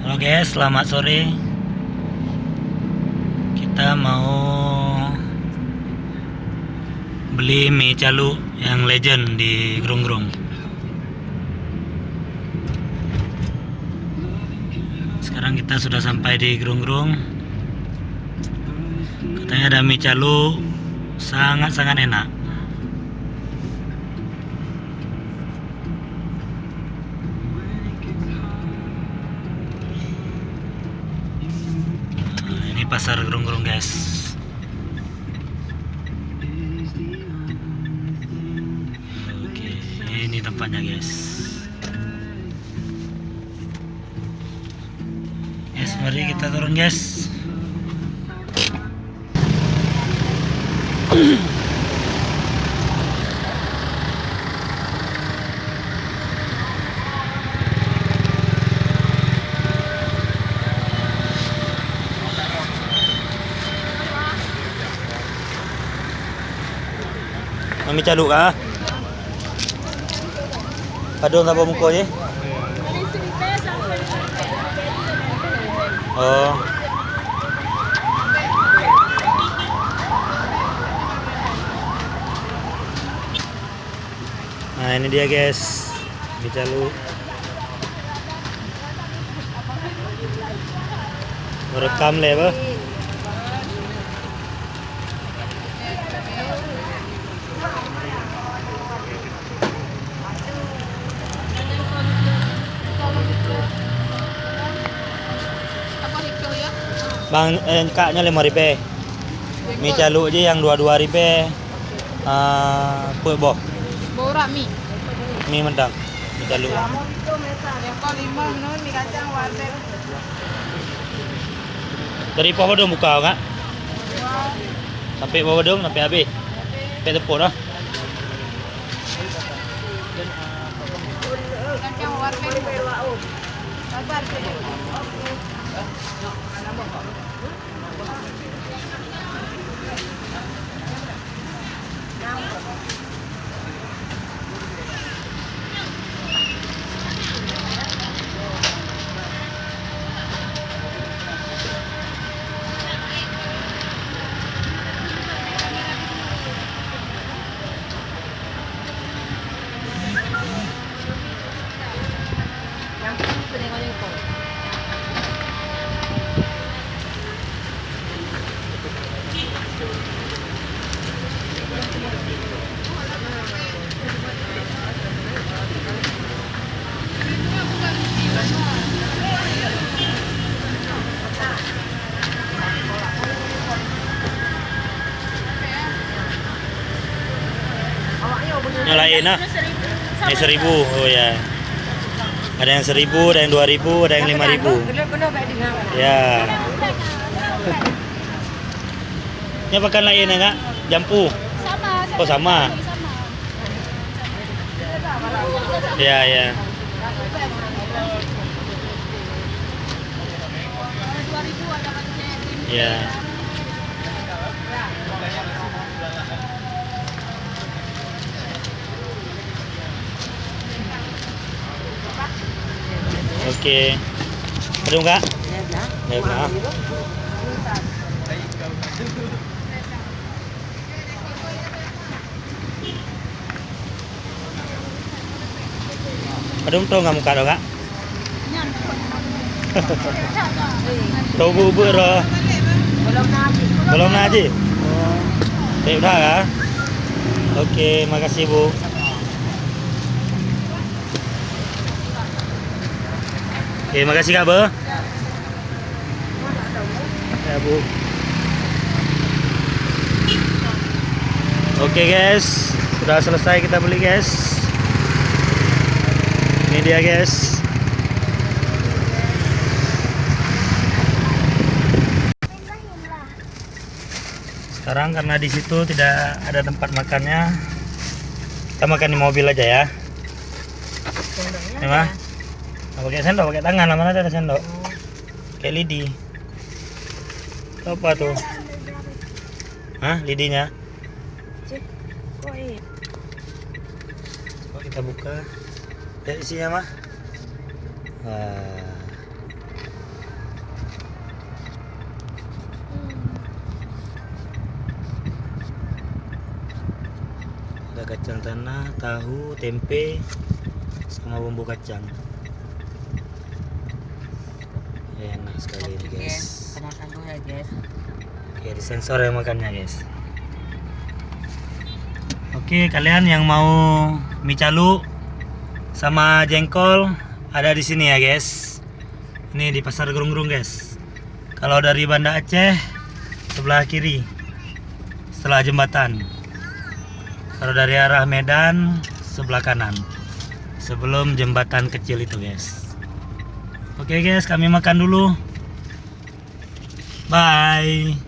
Halo guys, selamat sore. Kita mau beli mie calu yang legend di Grung-Grung. Sekarang kita sudah sampai di Grung-Grung. Katanya ada mie calu sangat-sangat enak. Pasar Grung-Grung guys. Oke, ini tempatnya guys. Yes, mari kita turun guys. Mami calu kah? Padung apa muka je? Oh. Nah, ini dia guys. Mie calu. Merekam le apa? Bang, kaknya 5.000. Mie calu je yang 22.000. Apa boh? Borak mie. Mie mendang. Mie calu. Yang kau 5 menurut mie kacang warteg. Dari Pawai Badung buka kak? Sampai Pawai Badung sampai habis. Sampai tepuk dah. Kacang warteg. Sabar je. Nyalain ah. Ini 1.000. Oh ya. Ada yang 1.000, ada yang 2.000, ada yang 5.000. Ya. Ini pakan lain ya kak? Jampu. Sama. Oh sama. Ya ya. Ya. Oke. Ada enggak? Ya, nah. Ada tuh nggak muka dong kak? Tahu bubur roh. Belum naji. Oh. Udah ya. Oke, makasih bu. Oke, makasih kak bu. Ya bu. Oke guys, sudah selesai kita beli guys. Ini dia guys. Sekarang karena di situ tidak ada tempat makannya, kita makan di mobil aja ya. Ini mah. Pakai sendok, pakai tangan, mana ada sendok? Kayak lidi. Apa tuh? Hah, lidinya? Coba kita buka. Lihat isinya mah. Wah. kacang tanah, tahu, tempe, sama bumbu kacang. Enak sekali ini guys. Kita makan dulu ya guys. Oke, disensor ya makannya guys. Oke, kalian yang mau mie calu sama jengkol ada di sini ya guys. Ini di Pasar Gerung-Gerung guys. Kalau dari Banda Aceh sebelah kiri setelah jembatan. Kalau dari arah Medan sebelah kanan sebelum jembatan kecil itu guys. Oke guys, kami makan dulu. Bye.